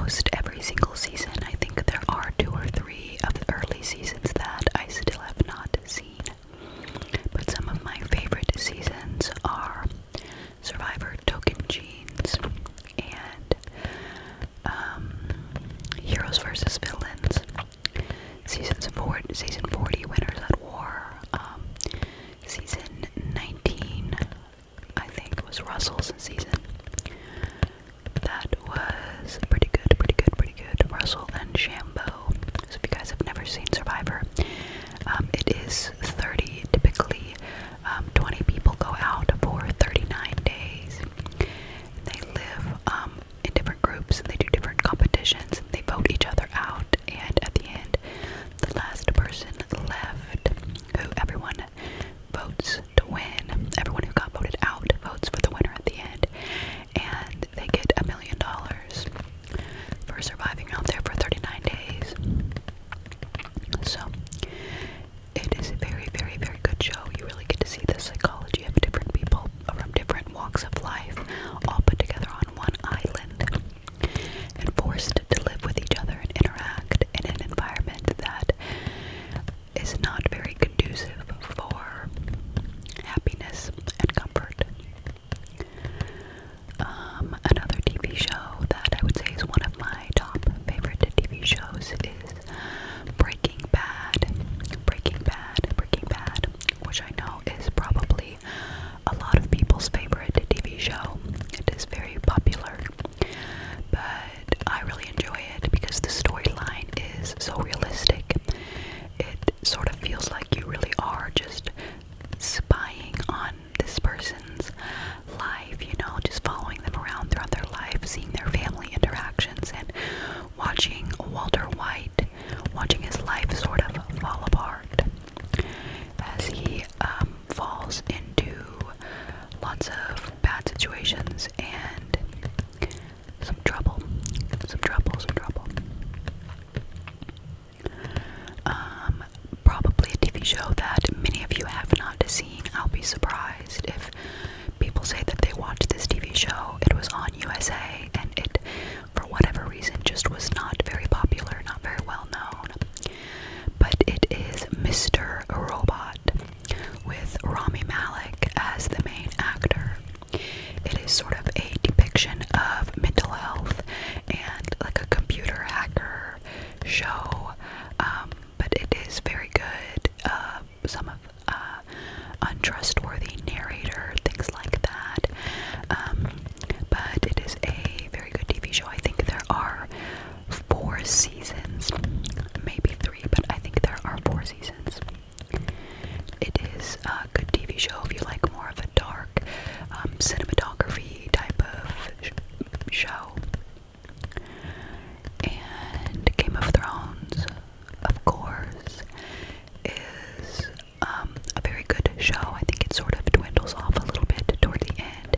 almost every single season. I think there are 2 or 3 of the early seasons that I still have not seen. But some of my favorite seasons are Survivor Token Genes and Heroes vs. Villains. Season 40, Winners at War. Season 19, I think, was Russell's season. That was pretty good. Russell and Shambo. So if you guys have never seen Survivor, it is 30, typically 20 people go out for 39 days. They live in different groups, and they do different competitions, and they vote each other out, and at the end, the last person left, who everyone votes to win, everyone who got voted out votes for the winner at the end, and they get $1 million for surviving out there for 39 days. So, it is a very, very, very good show. You really get to see the psychology of different people from different walks of life, all put together on one island, and forced to live with each other and interact in an environment that is not very conducive for happiness and comfort. Another TV show that I would say is one of my top favorite TV shows is Breaking Bad. Breaking Bad, which I know is probably a lot of people's favorite TV show. It is very popular, but I really enjoy it because the storyline is so realistic. It sort of feels like you really are just spying on this person's life, just following them around throughout their life, seeing their family interactions, and watching Walter White, watching his life sort of fall apart as he falls into lots of bad situations and some trouble. Probably a TV show that many of you have not seen. I'll be surprised if people say that they watched this TV show. It was on USA, and it, for whatever reason, just was not very popular, not very well known. But it is Mr. Robot, with Rami Malek as the main actor. It is sort of a depiction of mental health and like a computer hacker show, but it is very good. Some of untrustworthy narrator, things like that. But it is a very good TV show. I think there are 4 seasons, maybe 3, but I think there are 4 seasons. It is a good TV show if you like more of a dark cinematography type of show. And Game of Thrones, of course, is a very good show. I think it sort of dwindles off a little bit toward the end,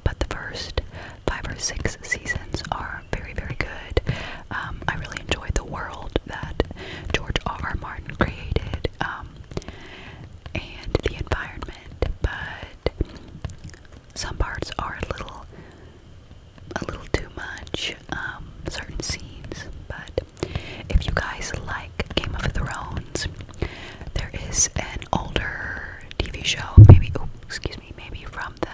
but the first 5 or 6 seasons are very, very good. I really enjoyed the world that George R.R. Martin created, and the environment, but some parts are a little too much, certain scenes. But if you guys like Game of Thrones, there is an older TV show, maybe from the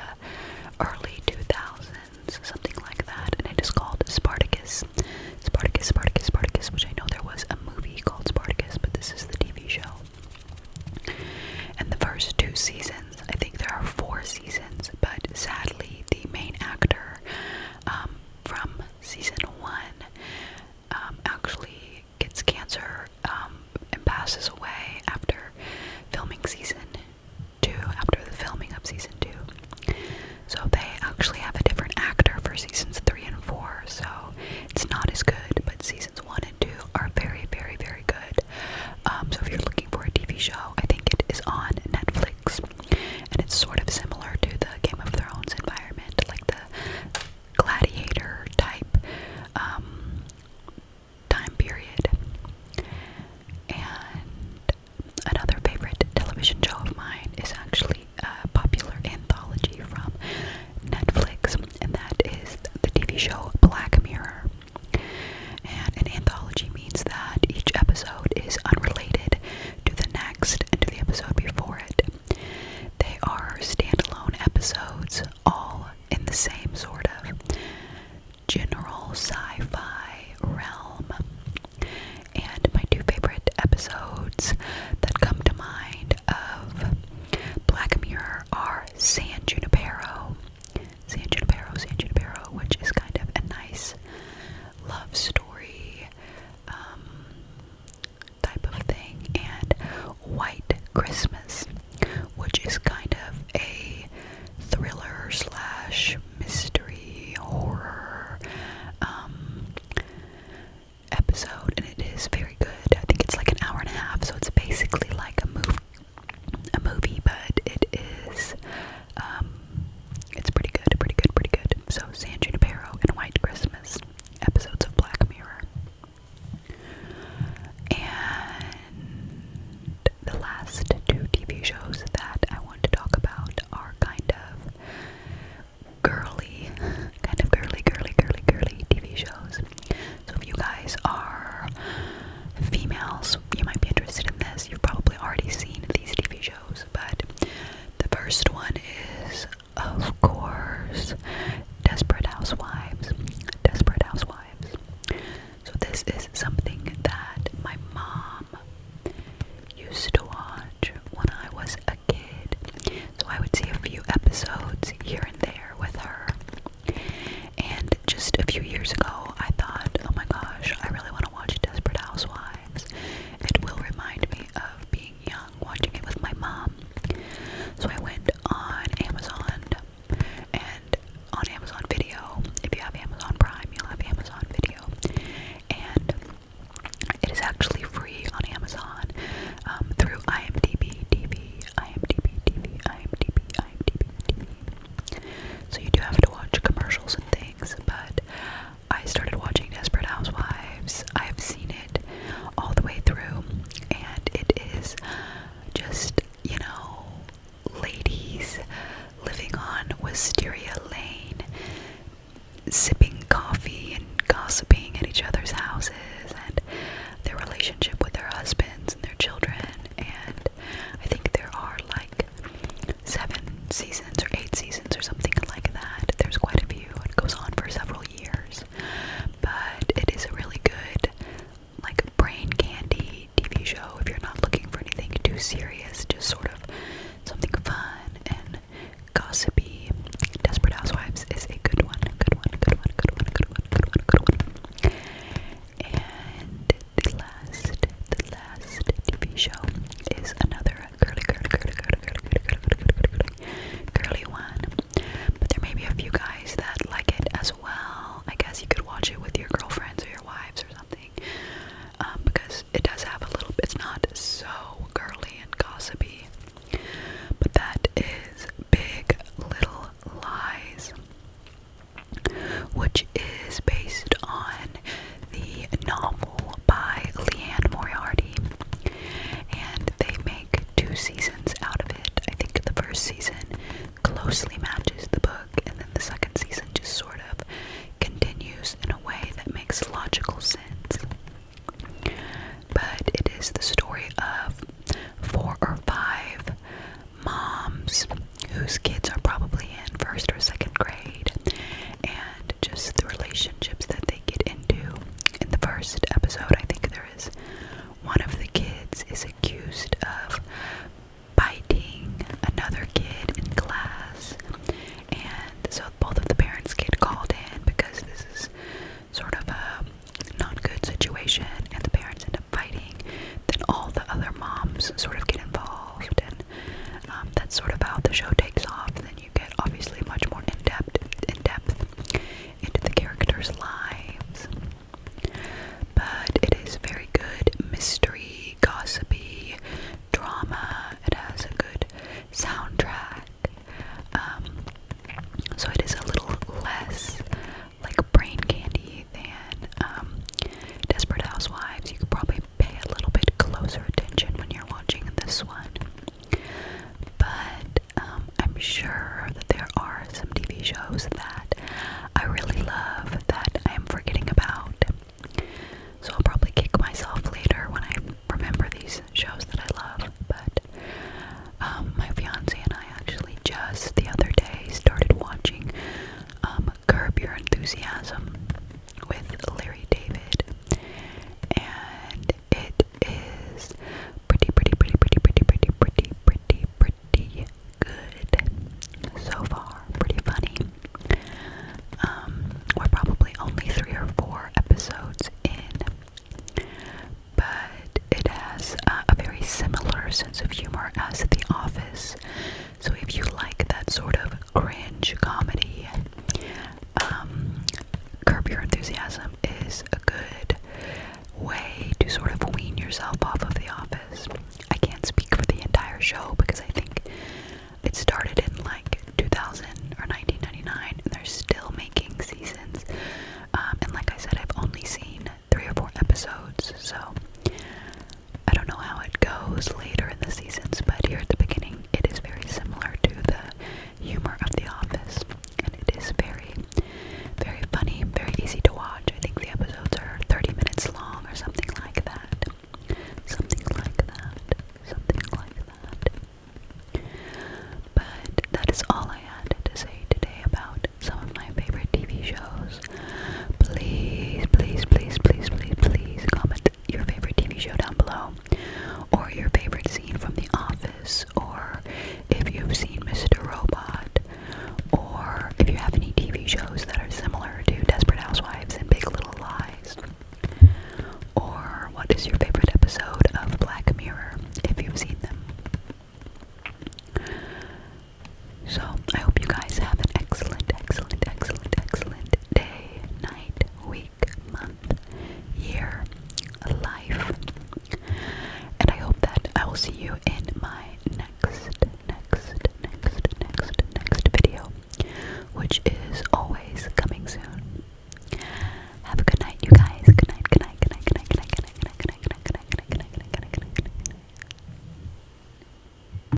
early 2000s, something like that, and it is called Spartacus, which I know there was a movie called Spartacus, but this is the TV show. And the first 2 seasons, I think there are 4 seasons, but sadly the main actor from season 1 actually gets cancer and passes away after filming season 2, after the filming of season 2. So they actually have a different actor for seasons 3 and 4, so it's not as good, but seasons 1 and 2 are very, very, very good. So if you're looking for a TV show, I think it is on Netflix, and it's sort of similar to the Game of Thrones environment, like the gladiator type time period. And another favorite television show of mine is actually a popular anthology from Netflix, and that is the TV show Black Mirror. sci-fi realm. And my two favorite episodes that come to mind of Black Mirror are San Junipero, which is kind of a nice love story type of thing, and White Christmas, which is kind of a thriller slash mystery horror episode, and it is very good. I think it's like an hour and a half, so it's basically like a movie, but it is it's pretty good. So San Junipero and White Christmas, episodes of Black Mirror. And the last two TV shows that I want to talk about are kind of girly TV shows. So if you guys are females, you might be interested in this. You've probably already seen these TV shows, but the first one is, of course, Desperate Housewives. So this is something that my mom used to watch when I was a kid. So I would see a few episodes here and there with her. And just a few years ago, I thought, oh my gosh, I really want to watch Desperate Housewives. It will remind me of being young, watching it with my mom. So I went on Amazon, and on Amazon Video, if you have Amazon Prime, you'll have Amazon Video, and it is actually free on Amazon through IMDb TV. So you do have to watch commercials and things, but I started watching Desperate Housewives. I've seen it all the way through, and it is just, ladies living on Wisteria Lane, sipping coffee and gossiping at each other's houses, and their relationship with their husbands and their children. And I think there are like 7 seasons or 8 seasons or something like that. There's quite a few. It goes on for several years, but it is a really good, like, brain candy TV show if you're not looking for anything too serious, just sort of something fun and gossipy. Desperate Housewives is a good one. And the last TV show is another girly one. But there may be a few guys that like it as well. I guess you could watch it with your girlfriends or your wives or something. Because it does have a little, it's not so girly and gossipy. But that is Big Little Lies, which is based on the novel by Leanne Moriarty, and they make 2 seasons out of it. I think the first season closely matches the book, and then the second season just sort of continues in a way that makes logical sense. But it is the story of 4 or 5 moms whose kids are probably in 1st or 2nd grade, and just the relationships that they get into. In the first episode, I think there is one of the kids is accused of biting another kid in class, and so both of the parents get called in because this is sort of a not good situation, and the parents end up fighting. Then all the other moms sort of get involved, and that's sort of how the show takes off. And then you get obviously much more in depth into the characters' lives. But it is very good mystery, gossipy, drama. It has a good soundtrack. So it is a little less like brain candy than Desperate Housewives. You could probably pay a little bit closer attention when you're watching this one. But I'm sure that there are some TV shows that I really love that I am forgetting about. So I'll probably kick myself later when I remember these shows that I love. But my fiance and I actually just the other day started watching Curb Your Enthusiasm, with Larry David, and it is pretty good so far. Pretty funny. We're probably only 3 or 4 episodes in, but it has a very similar sense of humor as